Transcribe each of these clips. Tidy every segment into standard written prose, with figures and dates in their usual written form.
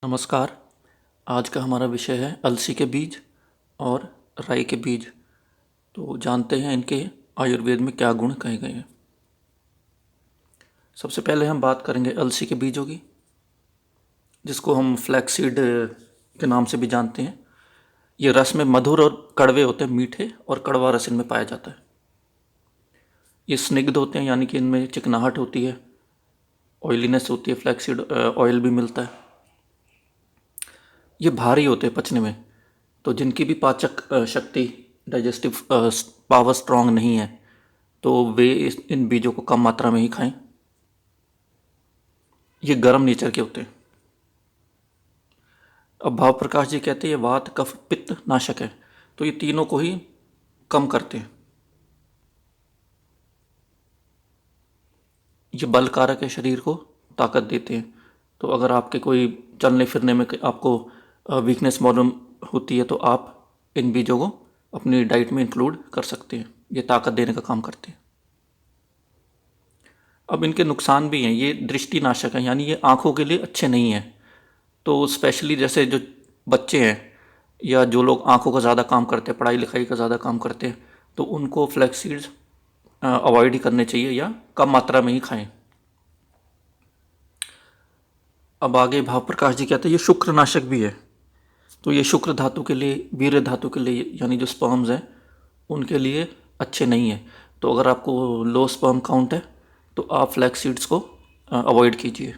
नमस्कार। आज का हमारा विषय है अलसी के बीज और राई के बीज। तो जानते हैं इनके आयुर्वेद में क्या गुण कहे गए हैं। सबसे पहले हम बात करेंगे अलसी के बीजों की, जिसको हम फ्लैक्सीड के नाम से भी जानते हैं। ये रस में मधुर और कड़वे होते हैं, मीठे और कड़वा रस इनमें पाया जाता है। ये स्निग्ध होते हैं, यानी कि इनमें चिकनाहट होती है, ऑयलीनेस होती है, फ्लैक्सीड ऑयल भी मिलता है। ये भारी होते हैं पचने में, तो जिनकी भी पाचक शक्ति, डाइजेस्टिव पावर स्ट्रांग नहीं है, तो वे इन बीजों को कम मात्रा में ही खाएं। ये गर्म नेचर के होते हैं। अब भाव प्रकाश जी कहते हैं ये वात कफ पित्त नाशक है, तो ये तीनों को ही कम करते हैं। ये बल कारक है, शरीर को ताकत देते हैं। तो अगर आपके कोई चलने फिरने में आपको वीकनेस मालूम होती है, तो आप इन बीजों को अपनी डाइट में इंक्लूड कर सकते हैं। ये ताकत देने का काम करते हैं। अब इनके नुकसान भी हैं। ये दृष्टिनाशक हैं, यानी ये आँखों के लिए अच्छे नहीं हैं। तो स्पेशली जैसे जो बच्चे हैं या जो लोग आँखों का ज़्यादा काम करते हैं, पढ़ाई लिखाई का ज़्यादा काम करते हैं, तो उनको फ्लैक्स सीड्स अवॉइड ही करने चाहिए या कम मात्रा में ही खाएं। अब आगे भाव प्रकाश जी कहते हैं ये शुक्रनाशक भी है। तो ये शुक्र धातु के लिए, वीर्य धातु के लिए, यानी जो स्पर्म्स हैं उनके लिए अच्छे नहीं है। तो अगर आपको लो स्पर्म काउंट है, तो आप फ्लैक्स सीड्स को अवॉइड कीजिए।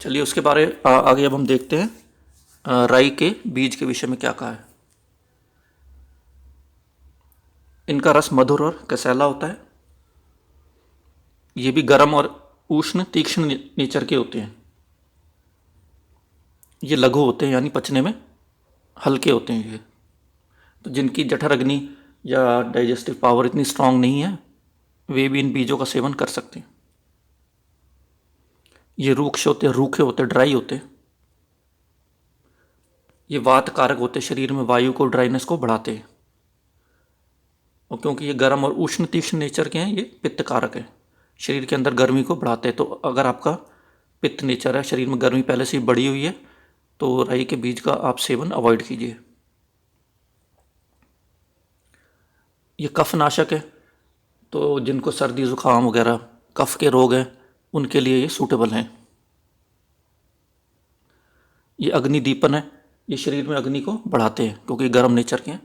चलिए उसके बारे आगे अब हम देखते हैं राई के बीज के विषय में क्या कहा है। इनका रस मधुर और कसैला होता है। ये भी गर्म और उष्ण तीक्ष्ण नेचर के होते हैं। ये लघु होते हैं, यानी पचने में हल्के होते हैं। ये तो जिनकी जठर अग्नि या डाइजेस्टिव पावर इतनी स्ट्रांग नहीं है, वे भी इन बीजों का सेवन कर सकते हैं। ये रूक्ष होते हैं, रूखे होते हैं, ड्राई होते हैं। ये वात कारक होते हैं, शरीर में वायु को, ड्राइनेस को बढ़ाते हैं। और क्योंकि ये गर्म और उष्ण तीक्ष्ण नेचर के हैं, ये पित्त कारक है, शरीर के अंदर गर्मी को बढ़ाते हैं। तो अगर आपका पित्त नेचर है, शरीर में गर्मी पहले से ही बढ़ी हुई है, तो राई के बीज का आप सेवन अवॉइड कीजिए। ये कफ नाशक है, तो जिनको सर्दी जुकाम वगैरह कफ के रोग हैं, उनके लिए ये सूटेबल हैं। ये अग्नि दीपन है, ये शरीर में अग्नि को बढ़ाते हैं क्योंकि गर्म नेचर के हैं।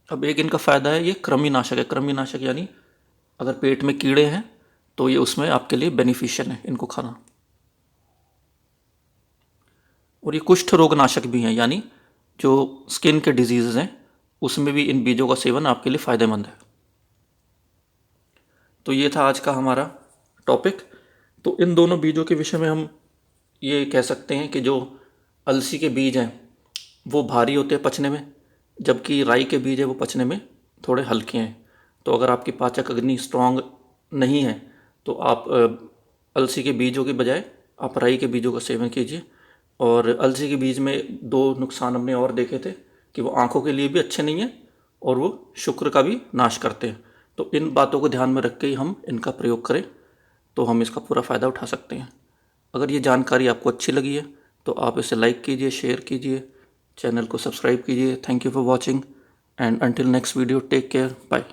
अब एक इनका फ़ायदा है, ये कृमि नाशक है। कृमि नाशक यानी अगर पेट में कीड़े हैं तो ये उसमें आपके लिए बेनिफिशियल है इनको खाना। और ये कुष्ठ रोग नाशक भी हैं, यानी जो स्किन के डिजीज़ हैं उसमें भी इन बीजों का सेवन आपके लिए फ़ायदेमंद है। तो ये था आज का हमारा टॉपिक। तो इन दोनों बीजों के विषय में हम ये कह सकते हैं कि जो अलसी के बीज हैं वो भारी होते हैं पचने में, जबकि राई के बीज है वो पचने में थोड़े हल्के हैं। तो अगर आपकी पाचक अग्नि स्ट्रांग नहीं है, तो आप अलसी के बीजों के बजाय आप राई के बीजों का सेवन कीजिए। और अलसी के बीज में दो नुकसान हमने और देखे थे कि वो आँखों के लिए भी अच्छे नहीं हैं और वो शुक्र का भी नाश करते हैं। तो इन बातों को ध्यान में रख के ही हम इनका प्रयोग करें, तो हम इसका पूरा फ़ायदा उठा सकते हैं। अगर ये जानकारी आपको अच्छी लगी है तो आप इसे लाइक कीजिए, शेयर कीजिए, चैनल को सब्सक्राइब कीजिए। Thank you for watching and until next video, take care, bye.